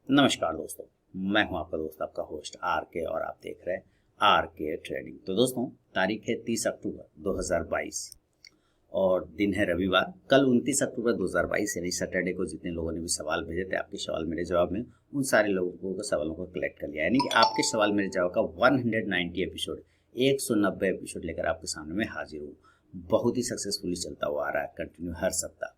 नमस्कार दोस्तों, मैं हूं आपका दोस्त आपका होस्ट आर के और आप देख रहे हैं आर के ट्रेडिंग। तो दोस्तों, तारीख है 30 अक्टूबर 2022 और दिन है रविवार। कल 29 अक्टूबर 2022 यानी सैटरडे को जितने लोगों ने भी सवाल भेजे थे, आपके सवाल मेरे जवाब में उन सारे लोगों के सवालों को कलेक्ट कर लिया, यानी कि आपके सवाल मेरे जवाब का 190 एपिसोड 190 एपिसोड लेकर आपके सामने में हाजिर हूँ। बहुत ही सक्सेसफुली चलता हुआ आ रहा है कंटिन्यू हर सप्ताह।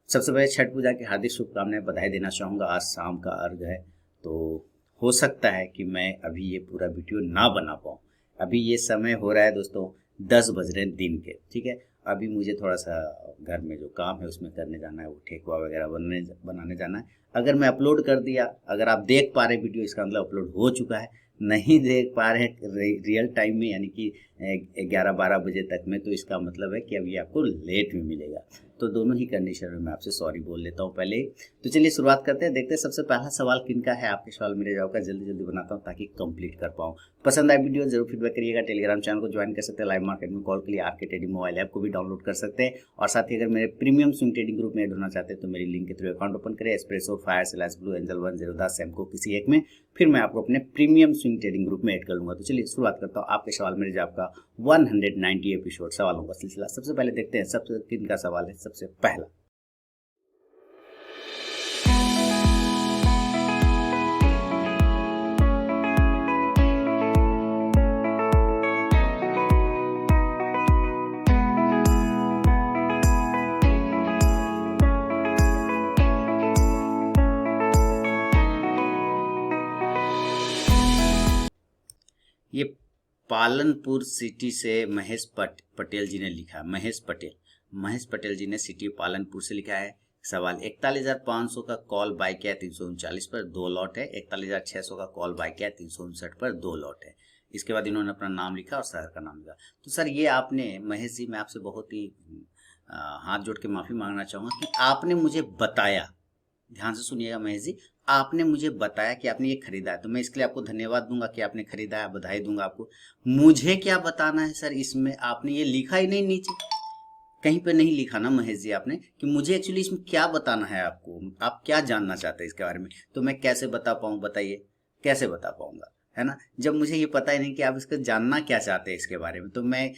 सबसे पहले छठ पूजा की हार्दिक शुभकामनाएं, बधाई देना चाहूँगा। आज शाम का अर्घ है, तो हो सकता है कि मैं अभी ये पूरा वीडियो ना बना पाऊँ। अभी ये समय हो रहा है दोस्तों 10 बज रहे हैं दिन के, ठीक है। अभी मुझे थोड़ा सा घर में जो काम है उसमें करने जाना है, वो ठेकुआ वगैरह बनाने जाना है। अगर मैं अपलोड कर दिया, अगर आप देख पा रहे वीडियो, इसका मतलब अपलोड हो चुका है। नहीं देख पा रहे रियल टाइम में यानी कि 11-12 बजे तक में, तो इसका मतलब है कि अभी आपको लेट में मिलेगा। तो दोनों ही कंडीशन में मैं आपसे सॉरी बोल लेता हूँ पहले। तो चलिए शुरुआत करते हैं, देखते हैं सबसे पहला सवाल किनका है। आपके सवाल मेरे जवाब का जल्दी जल्दी बनाता हूँ ताकि कंप्लीट कर पाऊँ। पसंद आए वीडियो जरूर फीडबैक करिएगा। टेलीग्राम चैनल को ज्वाइन कर सकते हैं। लाइव मार्केट में कॉल के लिए आरके ट्रेडिंग मोबाइल ऐप को भी डाउनलोड कर सकते हैं। और साथ ही अगर मेरे प्रीमियम स्विंग ट्रेडिंग ग्रुप में ऐड होना चाहते हैं तो मेरी लिंक के थ्रू अकाउंट ओपन करें। Espresso, fire, slash blue, angel 1, 0, 10 Samco किसी एक में, फिर मैं आपको अपने प्रीमियम स्विंग ट्रेडिंग ग्रुप में ऐड कर लूंगा। तो चलिए शुरुआत करता हूँ आपके सवाल मेरे जवाब का 190 एपिसोड सवालों का सिलसिला। सबसे पहले देखते हैं सबसे किनका सवाल है। सबसे पहला, ये पालनपुर सिटी से महेश पटेल जी ने लिखा है। महेश पटेल जी ने सिटी पालनपुर से लिखा है। सवाल 41,500 का कॉल बाय किया 339 पर 2 लॉट है। 41,600 का कॉल बाय किया 359 पर 2 लॉट है। इसके बाद इन्होंने अपना नाम लिखा और शहर का नाम लिखा। तो सर ये आपने महेश जी, मैं आपसे बहुत ही हाथ जोड़ के माफ़ी मांगना चाहूँगा कि आपने मुझे बताया, ध्यान से सुनिएगा महेश जी, आपने मुझे बताया कि आपने ये खरीदा है, तो मैं इसके लिए आपको धन्यवाद दूंगा कि आपने खरीदा है, बधाई दूंगा आपको। मुझे क्या बताना है सर इसमें? आपने ये लिखा ही नहीं, नीचे कहीं पे नहीं लिखा ना महेश जी आपने कि मुझे एक्चुअली इसमें क्या बताना है आपको, आप क्या जानना चाहते हैं इसके बारे में। तो मैं कैसे बता पाऊँ, बताइए कैसे बता पाऊंगा, है ना, जब मुझे ये पता ही नहीं कि आप इसको जानना क्या चाहते हैं इसके बारे में। तो मैं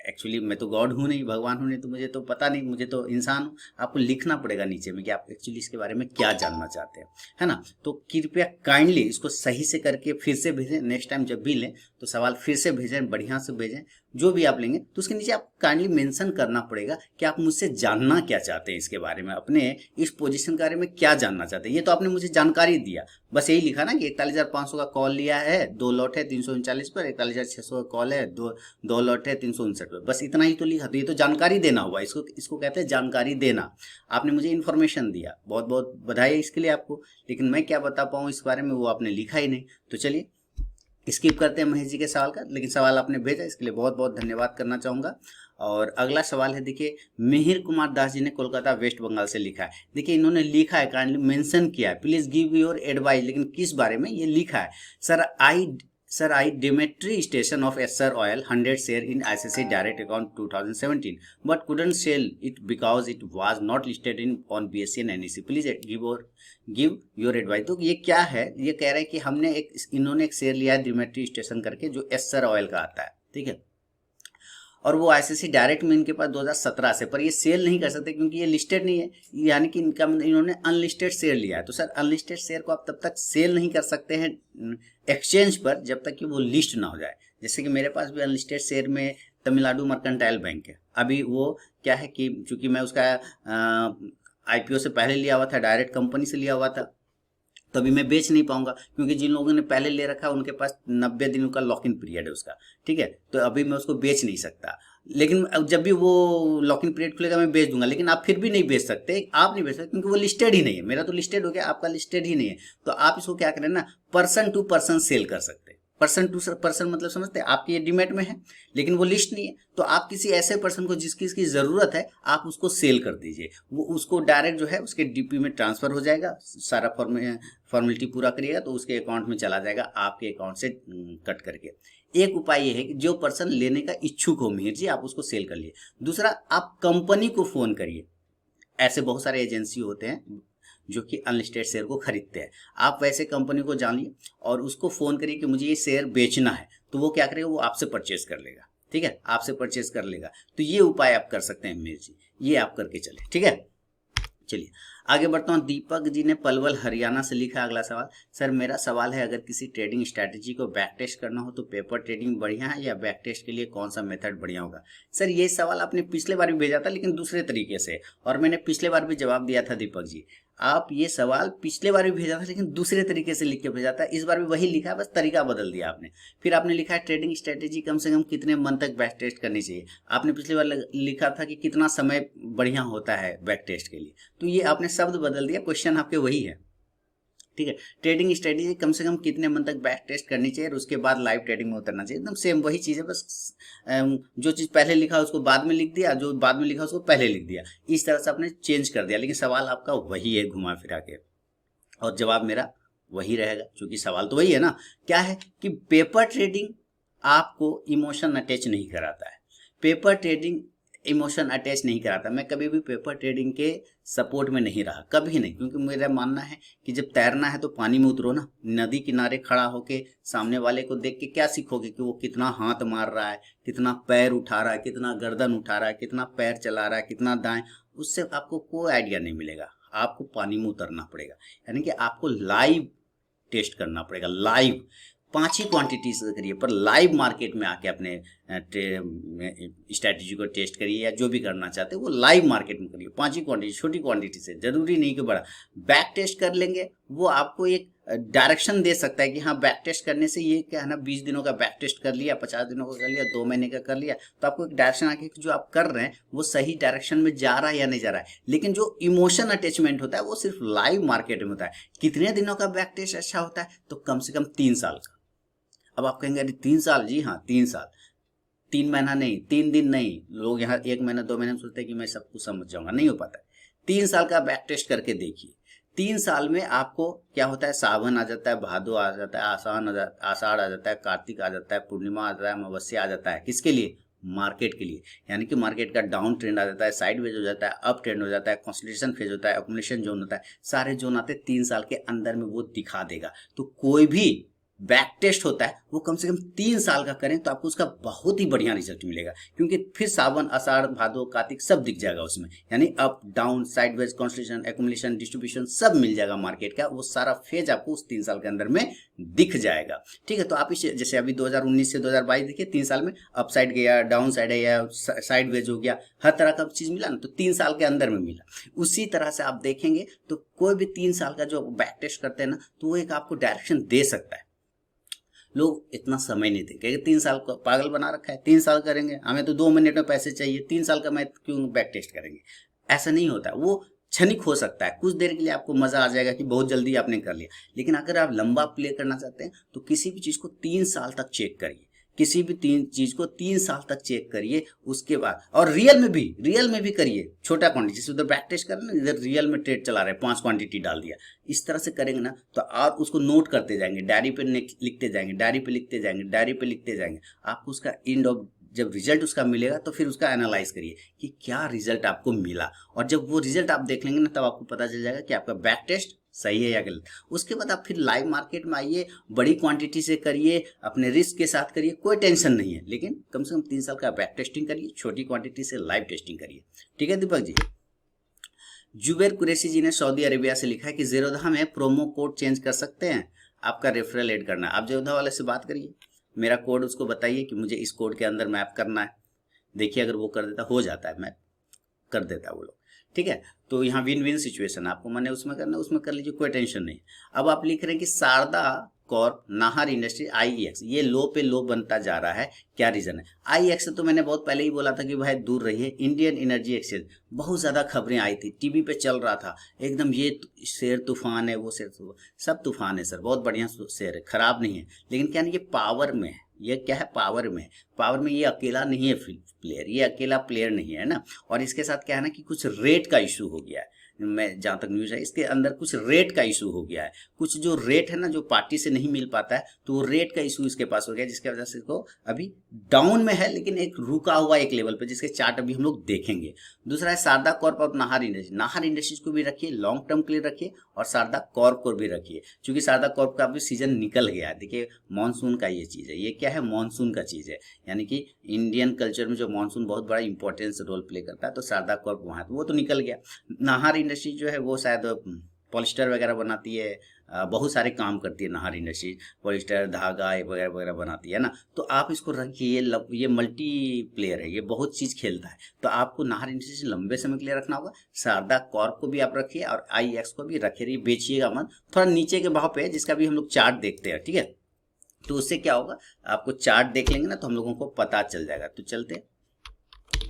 एक्चुअली मैं तो गॉड हूँ नहीं, भगवान हूँ नहीं, तो मुझे तो पता नहीं, मुझे तो इंसान हूँ। आपको लिखना पड़ेगा नीचे में कि आप एक्चुअली इसके बारे में क्या जानना चाहते हैं, है ना। तो कृपया काइंडली इसको सही से करके फिर से भेजें। नेक्स्ट टाइम जब भी लें तो सवाल फिर से भेजें, बढ़िया से भेजें। जो भी आप लेंगे तो उसके नीचे आप काइंडली मेंशन करना पड़ेगा कि आप मुझसे जानना क्या चाहते हैं इसके बारे में, अपने इस पोजीशन के बारे में क्या जानना चाहते हैं। ये तो आपने मुझे जानकारी दिया, बस यही लिखा ना कि 41,500 का कॉल लिया है, 2 लॉट है 339 पर, 41,600 का कॉल है, दो लॉट है 359 पर, बस इतना ही तो लिखा। तो ये तो जानकारी देना हुआ, इसको कहते हैं जानकारी देना। आपने मुझे इन्फॉर्मेशन दिया, बहुत बहुत बधाई इसके लिए आपको। लेकिन मैं क्या बता पाऊँ इस बारे में, वो आपने लिखा ही नहीं। तो चलिए स्किप करते हैं महेश जी के सवाल का, लेकिन सवाल आपने भेजा इसके लिए बहुत बहुत धन्यवाद करना चाहूँगा। और अगला सवाल है, देखिए मिहिर कुमार दास जी ने कोलकाता वेस्ट बंगाल से लिखा है। देखिए इन्होंने लिखा है, काइंडली मेंशन किया है, प्लीज गिव योर एडवाइस, लेकिन किस बारे में ये लिखा है। Sir I Demetri station of Essar Oil 100 share in ICICI direct account 2017 but couldn't sell it because it was not listed in on BSE and NSE. Please give your advice। तो ये क्या है, ये कह रहे हैं कि इन्होंने एक शेयर लिया है Demetri स्टेशन करके, जो एसर ऑयल का आता है, ठीक है। और वो आईसीसी डायरेक्ट में इनके पास 2017 से, पर ये सेल नहीं कर सकते क्योंकि ये लिस्टेड नहीं है, यानी कि इनका इन्होंने अनलिस्टेड शेयर लिया है। तो सर अनलिस्टेड शेयर को आप तब तक सेल नहीं कर सकते हैं एक्सचेंज पर जब तक कि वो लिस्ट ना हो जाए। जैसे कि मेरे पास भी अनलिस्टेड शेयर में तमिलनाडु मर्केंटाइल बैंक है। अभी वो क्या है कि चूंकि मैं उसका आईपीओ से पहले लिया हुआ था, डायरेक्ट कंपनी से लिया हुआ था, तो अभी मैं बेच नहीं पाऊंगा क्योंकि जिन लोगों ने पहले ले रखा है उनके पास 90 दिनों का लॉक इन पीरियड है उसका, ठीक है। तो अभी मैं उसको बेच नहीं सकता, लेकिन जब भी वो लॉक इन पीरियड खुलेगा मैं बेच दूंगा। लेकिन आप फिर भी नहीं बेच सकते, आप नहीं बेच सकते क्योंकि वो लिस्टेड ही नहीं है। मेरा तो लिस्टेड हो गया, आपका लिस्टेड ही नहीं है। तो आप इसको क्या करें ना, पर्सन टू पर्सन सेल कर सकते हैं। पर्सन टू पर्सन मतलब समझते हैं, आपकी ये डीमेट में है लेकिन वो लिस्ट नहीं है, तो आप किसी ऐसे पर्सन को जिसकी इसकी जरूरत है आप उसको सेल कर दीजिए। वो उसको डायरेक्ट जो है उसके डीपी में ट्रांसफर हो जाएगा, सारा फॉर्मेलिटी पूरा करिएगा तो उसके अकाउंट में चला जाएगा, आपके अकाउंट से कट करके। एक उपाय ये है कि जो पर्सन लेने का इच्छुक हो मिहिर जी, आप उसको सेल कर लिए। दूसरा, आप कंपनी को फोन करिए। ऐसे बहुत सारे एजेंसी होते हैं जो कि अनलिस्टेड शेयर को खरीदते हैं। आप वैसे कंपनी को जानिए और उसको फ़ोन करिए कि मुझे ये शेयर बेचना है, तो वो क्या करेगा, वो आपसे परचेज कर लेगा। ठीक है, आपसे परचेज कर लेगा। तो ये उपाय आप कर सकते हैं मीर जी, ये आप करके चले। ठीक है, चलिए आगे बढ़ता हूँ। दीपक जी ने पलवल हरियाणा से लिखा अगला सवाल। सर मेरा सवाल है, अगर किसी ट्रेडिंग स्ट्रैटेजी को बैक टेस्ट करना हो तो पेपर ट्रेडिंग बढ़िया है या बैक टेस्ट के लिए कौन सा मेथड बढ़िया होगा? सर ये सवाल आपने पिछले बार भी भेजा था लेकिन दूसरे तरीके से, और मैंने पिछले बार भी जवाब दिया था दीपक जी। आप ये सवाल पिछले बार भी भेजा था लेकिन दूसरे तरीके से लिख के भेजा था, इस बार भी वही लिखा है, बस तरीका बदल दिया आपने। फिर आपने लिखा है ट्रेडिंग स्ट्रेटेजी कम से कम कितने मंथ तक बैक टेस्ट करनी चाहिए। आपने पिछली बार लिखा था कि कितना समय बढ़िया होता है बैक टेस्ट के लिए, तो ये आपने शब्द बदल दिया, क्वेश्चन आपके वही है। ठीक है, ट्रेडिंग स्ट्रेटेजी कम से कम कितने मंथ तक बैक टेस्ट करनी चाहिए और उसके बाद लाइव ट्रेडिंग में उतरना चाहिए, एकदम सेम वही चीज़ है, बस जो चीज़ पहले लिखा उसको बाद में लिख दिया, जो बाद में लिखा उसको पहले लिख दिया, इस तरह से आपने चेंज कर दिया, लेकिन सवाल आपका वही है घुमा फिरा के, और जवाब मेरा वही रहेगा, क्योंकि सवाल तो वही है ना। क्या है कि पेपर ट्रेडिंग आपको इमोशन अटैच नहीं कराता है, पेपर ट्रेडिंग इमोशन अटैच नहीं कराता। मैं कभी भी पेपर ट्रेडिंग के सपोर्ट में नहीं रहा, कभी नहीं, क्योंकि मेरा मानना है कि जब तैरना है तो पानी में उतरो ना। नदी किनारे खड़ा होके सामने वाले को देख के क्या सीखोगे कि वो कितना हाथ मार रहा है, कितना पैर उठा रहा है, कितना गर्दन उठा रहा है, कितना पैर चला रहा है, कितना दाएं, उससे आपको कोई आइडिया नहीं मिलेगा। आपको पानी में उतरना पड़ेगा, यानी कि आपको लाइव टेस्ट करना पड़ेगा। लाइव 5 ही क्वांटिटी से करिए, पर लाइव मार्केट में आके अपने स्ट्रैटेजी को टेस्ट करिए, या जो भी करना चाहते हैं वो लाइव मार्केट में करिए। 5 ही क्वांटिटी, छोटी क्वांटिटी से, जरूरी नहीं कि बड़ा। बैक टेस्ट कर लेंगे, वो आपको एक डायरेक्शन दे सकता है कि हाँ बैक टेस्ट करने से ये क्या है ना, 20 दिनों का बैक टेस्ट कर लिया, 50 दिनों का कर लिया, 2 महीने का कर लिया, तो आपको एक डायरेक्शन आके जो आप कर रहे हैं वो सही डायरेक्शन में जा रहा है या नहीं जा रहा है। लेकिन जो इमोशन अटैचमेंट होता है वो सिर्फ लाइव मार्केट में होता है। कितने दिनों का बैक टेस्ट अच्छा होता है? तो कम से कम 3 साल का। अब आप कहेंगे अरे 3 साल, जी हाँ 3 साल, 3 महीना नहीं, 3 दिन नहीं। लोग यहाँ 1 महीना 2 महीने में सोचते हैं कि मैं सब कुछ समझ जाऊंगा, नहीं हो पाता है। 3 साल का बैक टेस्ट करके देखिए। 3 साल में आपको क्या होता है, सावन आ जाता है, भादो आ जाता है, आषाढ़ आ जाता है, कार्तिक आ जाता है, पूर्णिमा आ जाता है, अमावस्या आ जाता है। किसके लिए? मार्केट के लिए। यानी कि मार्केट का डाउन ट्रेंड आ जाता है, साइडवेज हो जाता है, अप ट्रेंड हो जाता है, कंसोलिडेशन फेज होता है, एक्युमुलेशन जोन होता है, सारे जोन आते हैं 3 साल के अंदर में, वो दिखा देगा। तो कोई भी बैक टेस्ट होता है वो कम से कम 3 साल का करें तो आपको उसका बहुत ही बढ़िया रिजल्ट मिलेगा, क्योंकि फिर सावन, आषाढ़, भादो, कार्तिक सब दिख जाएगा उसमें, यानी up down, sideways, consolidation, accumulation, distribution सब मिल जाएगा मार्केट का। वो सारा फेज आपको उस 3 साल के अंदर में दिख जाएगा। ठीक है, तो आप इसे जैसे अभी 2019 से 2022 देखिए, 3 साल में अप साइड गया, डाउन साइड गया, साइडवेज हो गया, हर तरह का चीज मिला ना, तो 3 साल के अंदर में मिला। उसी तरह से आप देखेंगे तो कोई भी 3 साल का जो बैक टेस्ट करते हैं ना, तो वो एक आपको डायरेक्शन दे सकता है। लोग इतना समय नहीं देंगे, 3 साल को पागल बना रखा है, 3 साल करेंगे, हमें तो 2 मिनट में पैसे चाहिए, 3 साल का मैं क्यों बैक टेस्ट करेंगे? ऐसा नहीं होता। वो क्षणिक हो सकता है, कुछ देर के लिए आपको मजा आ जाएगा कि बहुत जल्दी आपने कर लिया, लेकिन अगर आप लंबा प्ले करना चाहते हैं तो किसी भी चीज को 3 साल तक चेक करिए, किसी भी 3 चीज को 3 साल तक चेक करिए। उसके बाद और रियल में भी करिए, छोटा क्वांटिटी, जैसे उधर बैक टेस्ट कर रहे हैं, इधर रियल में ट्रेड चला रहे हैं, 5 क्वांटिटी डाल दिया, इस तरह से करेंगे ना तो आप उसको नोट करते जाएंगे, डायरी पे लिखते जाएंगे, डायरी पे लिखते जाएंगे, डायरी पे लिखते जाएंगे। आपको उसका एंड ऑफ, जब रिजल्ट उसका मिलेगा तो फिर उसका एनालाइज करिए कि क्या रिजल्ट आपको मिला, और जब वो रिजल्ट आप देख लेंगे ना तब आपको पता चल जाएगा कि आपका बैक टेस्ट सही है या गलत। उसके बाद आप फिर लाइव मार्केट में आइए, बड़ी क्वांटिटी से करिए, अपने रिस्क के साथ करिए, कोई टेंशन नहीं है, लेकिन कम से कम 3 साल का बैक टेस्टिंग करिए, छोटी क्वांटिटी से लाइव टेस्टिंग करिए। ठीक है दीपक जी। जुबेर कुरैशी जी ने सऊदी अरेबिया से लिखा है कि ज़ेरोधा में प्रोमो कोड चेंज कर सकते हैं, आपका रेफरल ऐड करना है। आप ज़ेरोधा वाले से बात करिए, मेरा कोड उसको बताइए कि मुझे इस कोड के अंदर मैप करना है। देखिए अगर वो कर देता, हो जाता है, मैप कर देता है वो लोग। ठीक है, तो यहाँ विन विन सिचुएशन, आपको मैंने उसमें करना है, उसमें कर लीजिए, कोई टेंशन नहीं। अब आप लिख रहे हैं कि Sharda corp, Nahar industry, IEX, ये लो पे लो बनता जा रहा है, क्या रीजन है? आईईएक्स से तो मैंने बहुत पहले ही बोला था कि भाई दूर रहिए। इंडियन एनर्जी एक्सचेंज, बहुत ज्यादा खबरें आई थी, टीवी पे चल रहा था एकदम, ये शेयर तूफान है, वो शेयर सब तूफान है सर, बहुत बढ़िया शेयर है, खराब नहीं है, लेकिन क्या नहीं, ये पावर में है, ये क्या है, पावर में। पावर में ये अकेला नहीं है प्लेयर, ये अकेला प्लेयर नहीं है ना। और इसके साथ क्या है ना कि कुछ रेट का इशू हो गया है, मैं जहाँ तक न्यूज़ है इसके अंदर कुछ रेट का इशू हो गया है, कुछ जो रेट है ना जो पार्टी से नहीं मिल पाता है, तो वो रेट का इशू इसके पास हो गया, जिसकी वजह से इसको अभी डाउन में है, लेकिन एक रुका हुआ एक लेवल पे, जिसके चार्ट अभी हम लोग देखेंगे। दूसरा है शारदा कॉर्प और नाहर इंडस्ट्रीज। नाहर इंडस्ट्रीज को भी रखिए, लॉन्ग टर्म के लिए रखिए, और शारदा कॉर्प को भी रखिए, क्योंकि शारदा कॉर्प का अभी सीजन निकल गया है। देखिए मानसून का ये चीज़ है, ये क्या है, मानसून का चीज़ है, यानी कि इंडियन कल्चर में जो मानसून बहुत बड़ा इंपॉर्टेंस रोल प्ले करता है, तो शारदा कॉर्प वहाँ तो वो तो निकल गया। नाहर इंडस्ट्रीज जो है वो शायद पॉलिस्टर वगैरह बनाती है, बहुत सारे काम करती है नाहर इंडस्ट्रीज, पॉलिस्टर, धागा वगैरह वगैरह बनाती है ना, तो आप इसको रखिए, ये मल्टी प्लेयर है, ये बहुत चीज़ खेलता है, तो आपको नाहर इंडस्ट्रीज लंबे समय के लिए रखना होगा। शारदा कॉर्प को भी आप रखिए और IEX को भी रखिए, बेचिएगा मत, थोड़ा नीचे के भाव पे है, जिसका भी हम लोग चार्ट देखते हैं, ठीक है। तो उससे क्या होगा, आपको चार्ट देख लेंगे ना तो हम लोगों को पता चल जाएगा। तो चलते हैं,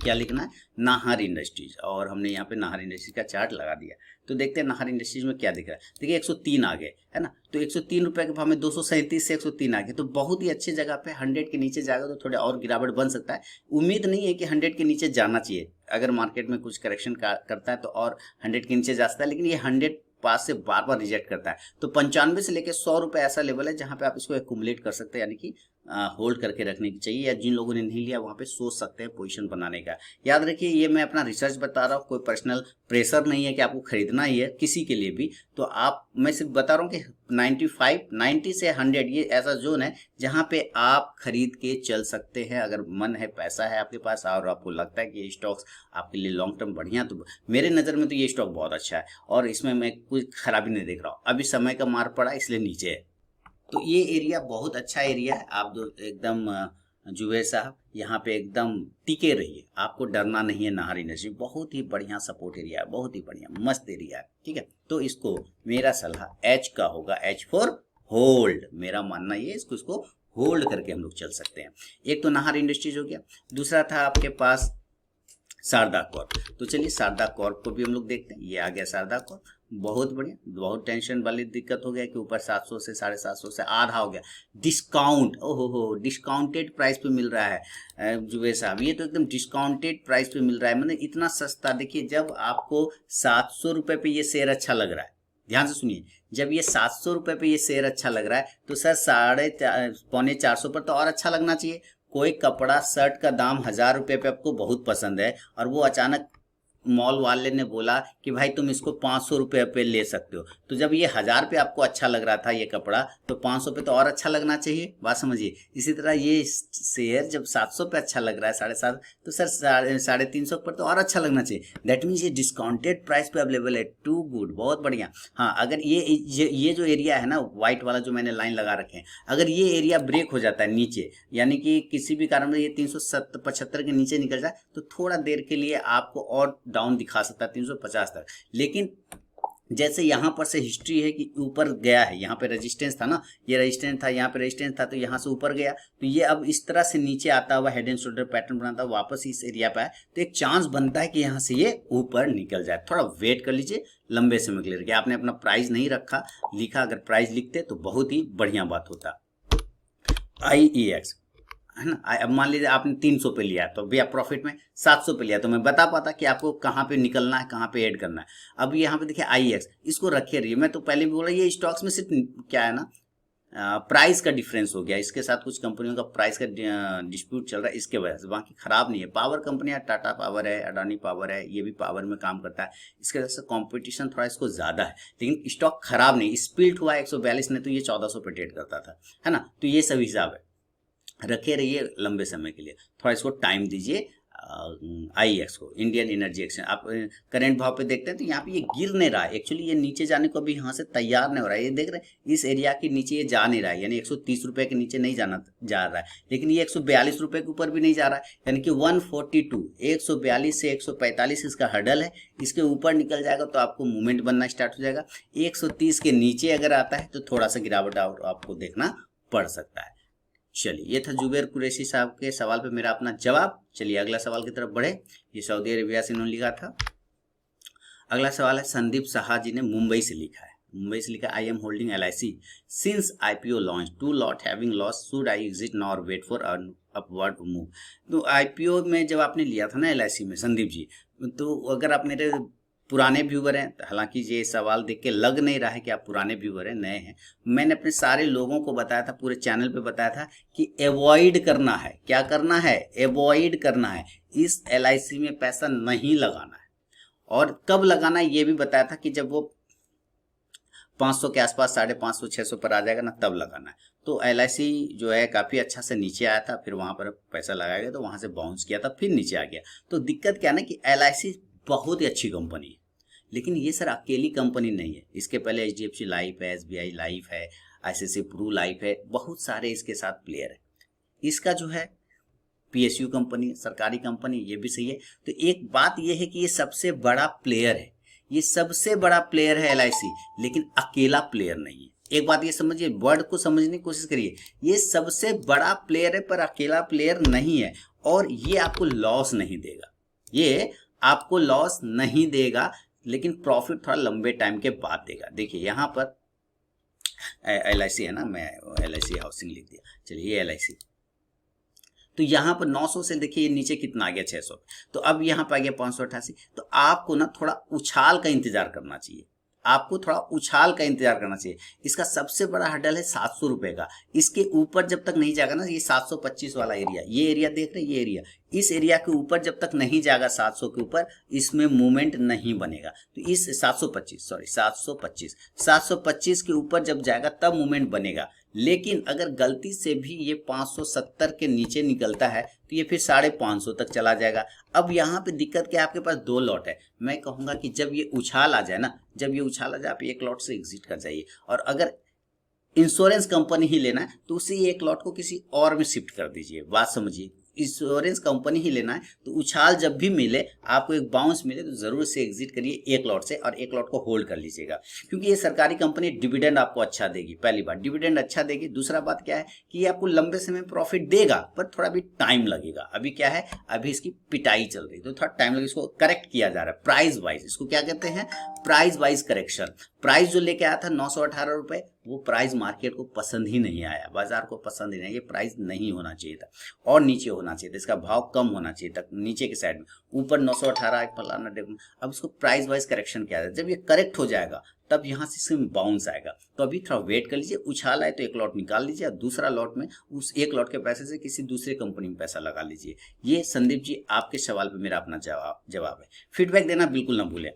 क्या लिखना है, नाहर इंडस्ट्रीज, और हमने यहाँ पे नाहर इंडस्ट्रीज का चार्ट लगा दिया। तो देखते हैं नाहर इंडस्ट्रीज में क्या दिख रहा है। देखिए 103 आ गए, है ना, तो 103 रुपए के भाव में 237 से 103 आ गए, तो बहुत ही अच्छी जगह पे। 100 के नीचे जाएगा तो थोड़ा और गिरावट बन सकता है, उम्मीद नहीं है कि 100 के नीचे जाना चाहिए। अगर मार्केट में कुछ करेक्शन करता है तो और 100 के नीचे जा सकता है, लेकिन ये 100 पास से बार बार रिजेक्ट करता है। तो 95 से लेकर 100 रुपए ऐसा लेवल है जहां पे आप इसको एक्यूमुलेट कर सकते हैं, यानी कि होल्ड करके रखने की चाहिए, या जिन लोगों ने नहीं लिया वहां पे सोच सकते हैं पोजीशन बनाने का। याद रखिए ये मैं अपना रिसर्च बता रहा हूँ, कोई पर्सनल प्रेशर नहीं है कि आपको खरीदना ही है किसी के लिए भी। तो आप, मैं सिर्फ बता रहा हूँ कि 90 से 100 ये ऐसा जोन है जहां पे आप खरीद के चल सकते हैं, अगर मन है, पैसा है आपके पास, और आपको लगता है कि ये स्टॉक्स आपके लिए लॉन्ग टर्म बढ़िया, तो मेरे नज़र में तो ये स्टॉक बहुत अच्छा है और इसमें मैं कोई खराबी नहीं देख रहा हूँ। अभी समय का मार पड़ा इसलिए नीचे है, तो ये एरिया बहुत अच्छा एरिया है। आप जो एकदम जुबेर साहब यहाँ पे एकदम टिके रहिए, आपको डरना नहीं है। नाहर इंडस्ट्री बहुत ही बढ़िया सपोर्ट एरिया है, बहुत ही बढ़िया मस्त एरिया है, ठीक है। तो इसको मेरा सलाह H का होगा, H फॉर होल्ड, मेरा मानना ये, इसको होल्ड करके हम लोग चल सकते हैं। एक तो नाहर इंडस्ट्रीज हो गया, दूसरा था आपके पास शारदा कॉर्प। तो चलिए शारदा कॉर्प को भी हम लोग देखते हैं, ये आ गया शारदा कॉर्प, बहुत बढ़िया। बहुत टेंशन वाली दिक्कत हो गया कि ऊपर 700 से 750 से आधा हो गया डिस्काउंट। ओहो हो, डिस्काउंटेड प्राइस पे मिल रहा है जुबेर साहब, ये तो एकदम डिस्काउंटेड प्राइस पे मिल रहा है, मतलब इतना सस्ता। देखिए जब आपको 700 रुपए पे ये शेयर अच्छा लग रहा है, ध्यान से सुनिए, जब ये 700 रुपए पे ये शेयर अच्छा लग रहा है तो सर 450 पर तो और अच्छा लगना चाहिए। कोई कपड़ा शर्ट का दाम 1000 रुपये पे आपको बहुत पसंद है और वो अचानक मॉल वाले ने बोला कि भाई तुम इसको 500 रुपये पे ले सकते हो, तो जब ये 1000 पे आपको अच्छा लग रहा था ये कपड़ा, तो 500 पे तो और अच्छा लगना चाहिए, बात समझिए। इसी तरह ये शेयर जब 700 पे अच्छा लग रहा है, 750, तो सर 350 पर तो और अच्छा लगना चाहिए। दैट मीन्स ये डिस्काउंटेड प्राइस पे अवेलेबल है, टू गुड, बहुत बढ़िया। हाँ, अगर ये जो एरिया है ना, व्हाइट वाला जो मैंने लाइन लगा रखे हैं, अगर ये एरिया ब्रेक हो जाता है नीचे, यानी कि किसी भी कारण से ये 375 के नीचे निकल जाए, तो थोड़ा देर के लिए आपको और डाउन दिखा सकता है 350 तक। लेकिन जैसे यहाँ पर से हिस्ट्री है कि ऊपर गया है, यहाँ पे रेजिस्टेंस था ना, ये रेजिस्टेंस था, यहाँ पे रेजिस्टेंस था, तो यहाँ से ऊपर गया, तो ये अब इस तरह से नीचे आता हुआ हेड एंड शोल्डर पैटर्न बनाता हुआ वापस इस एरिया पे आए, तो एक चांस बनता है कि यहाँ से ये ऊपर निकल जाए। थोड़ा वेट कर लीजिए, लंबे समय के लिए रखिए। आपने अपना प्राइस नहीं रखा, लिखा, अगर प्राइस लिखते तो बहुत ही बढ़िया बात होता। IEX है ना, अब मान लीजिए आपने 300 पे लिया तो भी आप प्रॉफिट में 700 पे लिया, तो मैं बता पाता कि आपको कहाँ पे निकलना है, कहाँ पे ऐड करना है। अब यहाँ पे देखिए IEX, इसको रखे रहिए। मैं तो पहले भी बोला, ये स्टॉक्स में सिर्फ क्या है ना, प्राइस का डिफरेंस हो गया, इसके साथ कुछ कंपनियों का प्राइस का डिस्प्यूट चल रहा है, इसके वजह से, बाकी खराब नहीं है। पावर कंपनियां, टाटा पावर है, अडानी पावर है, ये भी पावर में काम करता है, इसके वजह से कंपटीशन थोड़ा इसको ज्यादा है, लेकिन स्टॉक खराब नहीं। स्पिल्ट हुआ 142 ने, तो ये 1400 पे ट्रेड करता था, है ना। तो ये सब हिसाब है, रखे रहिए लंबे समय के लिए, थोड़ा इसको टाइम दीजिए। IEX को, इंडियन एनर्जी एक्सचेंज, आप करंट भाव पे देखते हैं तो यहाँ पे ये गिर नहीं रहा है, एक्चुअली ये नीचे जाने को भी यहाँ से तैयार नहीं हो रहा है। ये देख रहे हैं इस एरिया के नीचे ये जा नहीं रहा है, यानी 130 रुपए के नीचे नहीं जा रहा है, लेकिन ये 142 रुपए के ऊपर भी नहीं जा रहा है, यानी कि 142, 142 से 145 इसका हर्डल है, इसके ऊपर निकल जाएगा तो आपको मूवमेंट बनना स्टार्ट हो जाएगा। 130 के नीचे अगर आता है तो थोड़ा सा गिरावट आपको देखना पड़ सकता है। चलिए, ये था जुबेर कुरैशी साहब के सवाल पे मेरा अपना जवाब। चलिए अगला सवाल की तरफ बढ़े। ये सऊदी अरेबिया से इन्होंने लिखा था। अगला सवाल है संदीप साहा जी ने मुंबई से लिखा है। मुंबई से लिखा, I am holding LIC since IPO launch, two lot having loss, should I exit now और वेट फॉर अपवर्ड मूव। तो IPO में जब आपने लिया था ना LIC में संदीप जी, तो अगर आप मेरे पुराने व्यूवर हैं, हालांकि ये सवाल देख के लग नहीं रहा है कि आप पुराने व्यूवर हैं, नए हैं। मैंने अपने सारे लोगों को बताया था, पूरे चैनल पे बताया था कि अवॉइड करना है, क्या करना है, अवॉइड करना है, इस LIC में पैसा नहीं लगाना है। और कब लगाना है ये भी बताया था कि जब वो 500 के आसपास, 550 600 पर आ जाएगा ना, तब लगाना है। तो LIC जो है काफ़ी अच्छा से नीचे आया था, फिर वहाँ पर पैसा लगाया गया तो वहाँ से बाउंस किया था, फिर नीचे आ गया। तो दिक्कत क्या है ना कि LIC बहुत ही अच्छी कंपनी है, लेकिन ये सर अकेली कंपनी नहीं है। इसके पहले HDFC लाइफ है, SBI लाइफ है, ICICI प्रू लाइफ है, बहुत सारे इसके साथ प्लेयर है। इसका जो है PSU कंपनी, सरकारी कंपनी, ये भी सही है। तो एक बात ये है कि ये सबसे बड़ा प्लेयर है, ये सबसे बड़ा प्लेयर है LIC, लेकिन अकेला प्लेयर नहीं है। एक बात ये समझिए, वर्ड को समझने की कोशिश करिए, ये सबसे बड़ा प्लेयर है पर अकेला प्लेयर नहीं है, और ये आपको लॉस नहीं देगा, ये आपको लॉस नहीं देगा, लेकिन प्रॉफिट थोड़ा लंबे टाइम के बाद देगा। देखिए यहाँ पर LIC है ना, मैं LIC हाउसिंग लिख दिया, चलिए ये LIC, तो यहाँ पर 900 से देखिए ये नीचे कितना आ गया, 600, तो अब यहाँ पर आ गया 588। तो आपको ना थोड़ा उछाल का इंतजार करना चाहिए, आपको थोड़ा उछाल का इंतजार करना चाहिए। इसका सबसे बड़ा हर्डल है 700 रुपए का, इसके ऊपर जब तक नहीं जाएगा ना, ये 725 वाला एरिया, ये एरिया देख रहे हैं, ये एरिया, इस एरिया के ऊपर जब तक नहीं जाएगा 700 के ऊपर, इसमें मूवमेंट नहीं बनेगा। तो इस 725 के ऊपर जब जाएगा तब मूवमेंट बनेगा। लेकिन अगर गलती से भी ये 570 के नीचे निकलता है तो ये फिर 550 तक चला जाएगा। अब यहाँ पे दिक्कत क्या है, आपके पास 2 लॉट है। मैं कहूँगा कि जब ये उछाल आ जाए ना, जब ये उछाल आ जाए, आप 1 लॉट से एग्जिट कर जाइए। और अगर इंश्योरेंस कंपनी ही लेना है तो उसी 1 लॉट को किसी और में शिफ्ट कर दीजिए। बात समझिए, इंश्योरेंस कंपनी ही लेना है तो उछाल जब भी मिले, आपको एक बाउंस मिले, तो जरूर से एग्जिट करिए 1 लॉट से, और 1 लॉट को होल्ड कर लीजिएगा, क्योंकि ये सरकारी कंपनी डिविडेंड आपको अच्छा देगी। पहली बात, डिविडेंड अच्छा देगी। दूसरा बात क्या है कि ये आपको लंबे समय प्रॉफिट देगा, पर थोड़ा भी टाइम लगेगा। अभी क्या है, अभी इसकी पिटाई चल रही है, तो थोड़ा टाइम लगेगा, इसको करेक्ट किया जा रहा है प्राइस वाइज। इसको क्या कहते हैं, प्राइस वाइज करेक्शन। प्राइस जो लेके आया था 918 रुपए, वो प्राइस मार्केट को पसंद ही नहीं आया, बाजार को पसंद ही नहीं, ये प्राइस नहीं होना चाहिए था, और नीचे होना चाहिए था, इसका भाव कम होना चाहिए था नीचे के साइड में। ऊपर 918 फलाना, अब इसको प्राइस वाइज करेक्शन किया जाए। जब ये करेक्ट हो जाएगा तब यहाँ से इसमें बाउंस आएगा। तो अभी थोड़ा वेट कर लीजिए, उछाल आए तो 1 लॉट निकाल लीजिए, और दूसरा लॉट में उस 1 लॉट के पैसे से किसी दूसरे कंपनी में पैसा लगा लीजिए। ये संदीप जी आपके सवाल पे मेरा अपना जवाब है। फीडबैक देना बिल्कुल ना भूलें।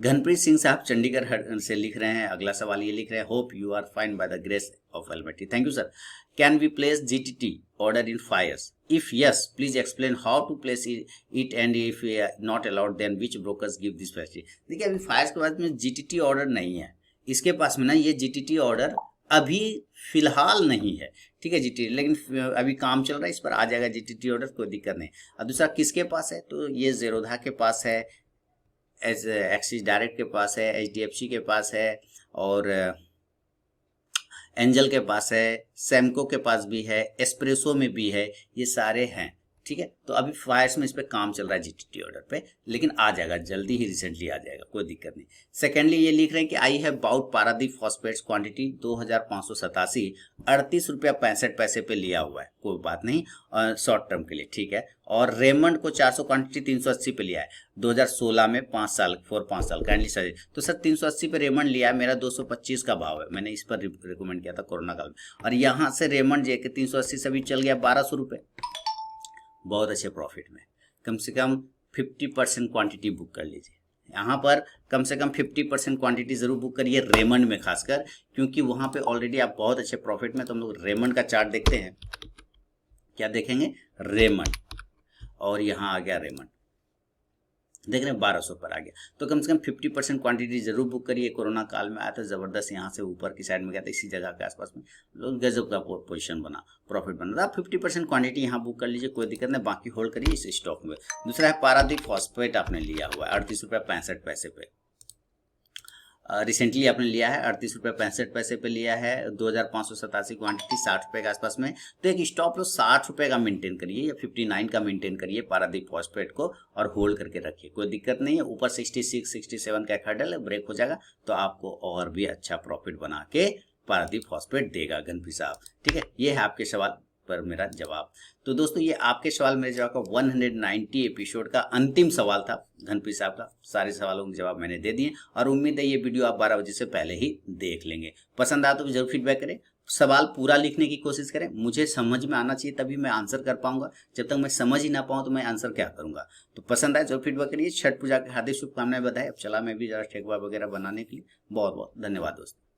घनप्रीत सिंह साहब चंडीगढ़ से लिख रहे हैं, अगला सवाल ये लिख रहे हैं, hope you are fine by the grace of almighty. Thank you sir. Can we place GTT order in fires? If yes, please explain how to place it, and if not allowed then which brokers give this facility. देखिए अभी Fyers के बाद में GTT order नहीं है इसके पास में ना, ये GTT ऑर्डर अभी फिलहाल नहीं है, ठीक है GTT, लेकिन अभी काम चल रहा है, इस पर आ जाएगा GTT ऑर्डर, कोई दिक्कत नहीं। और दूसरा किसके पास है, तो ये ज़ेरोधा के पास है, एक्सिस डायरेक्ट के पास है, HDFC के पास है, और एंजल के पास है, सैमको के पास भी है, एस्प्रेसो में भी है, ये सारे हैं, ठीक है। तो अभी फायर्स में इस पे काम चल रहा है GTT ऑर्डर पे, लेकिन आ जाएगा जल्दी ही, रिसेंटली आ जाएगा, कोई दिक्कत नहीं। सेकेंडली ये लिख रहे हैं कि I have bought Paradeep phosphates quantity 2587, 38 रुपया 65 पैसे पे लिया हुआ है, कोई बात नहीं, शॉर्ट टर्म के लिए, ठीक है। और रेमंड को 400 क्वांटिटी 380 पे लिया है 2016 में, 5 साल काइंडली सर। तो सर 380 पे रेमंड लिया है, मेरा 225 का भाव है, मैंने इस पर रिकमेंड किया था कोरोना काल में, और यहाँ से रेमंड जे के 380 से भी चल गया 1200 रुपये, बहुत अच्छे प्रॉफिट में। कम से कम 50% क्वांटिटी बुक कर लीजिए, यहाँ पर कम से कम 50% क्वांटिटी जरूर बुक करिए, रेमंड में खासकर, क्योंकि वहाँ पे ऑलरेडी आप बहुत अच्छे प्रॉफिट में। तो हम लोग रेमंड का चार्ट देखते हैं, क्या देखेंगे, रेमंड, और यहाँ आ गया रेमंड, देख रहे हैं 1200 पर आ गया। तो कम से कम 50% क्वांटिटी जरूर बुक करिए। कोरोना काल में आया था जबरदस्त, यहाँ से ऊपर की साइड में गया था, इसी जगह के आसपास में लोग गजब का पोजीशन बना, प्रॉफिट बना था। 50% क्वांटिटी यहाँ बुक कर लीजिए, कोई दिक्कत नहीं, बाकी होल्ड करिए इस स्टॉक में। दूसरा है पारादीप फॉस्फेट, आपने लिया हुआ है 38 रुपया 65 पैसे पे, रिसेंटली आपने लिया है 38 रुपये 65 पैसे पे लिया है, 2587 क्वांटिटी 60 रुपये के आसपास में। तो एक स्टॉप लॉस 60 रुपये का मेंटेन करिए या 59 का मेंटेन करिए पारादीप फॉस्फेट को, और होल्ड करके रखिए, कोई दिक्कत नहीं है। ऊपर 66 67 का एक हर्डल है, ब्रेक हो जाएगा तो आपको और भी अच्छा प्रॉफिट बना के पारादीप फॉस्फेट देगा घनप्रीत साहब, ठीक है। ये है आपके सवाल, पर मेरा जवाब। तो दोस्तों ये आपके सवाल मेरे जवाब का 190 एपिसोड का अंतिम सवाल था घनप्रीत साहब का। सारे सवालों के जवाब मैंने दे दिए और उम्मीद है ये वीडियो आप 12 बजे से पहले ही देख लेंगे। पसंद आया तो जरूर फीडबैक करें, सवाल पूरा लिखने की कोशिश करें, मुझे समझ में आना चाहिए तभी मैं आंसर कर पाऊंगा। जब तक मैं समझ ही ना पाऊं तो मैं आंसर क्या करूंगा। तो पसंद आए जरूर फीडबैक करिए। छठ पूजा की हार्दिक शुभकामनाएं, बधाई। अब चला मैं भी जरा ठेकुआ वगैरह बनाने के लिए। बहुत बहुत धन्यवाद दोस्तों।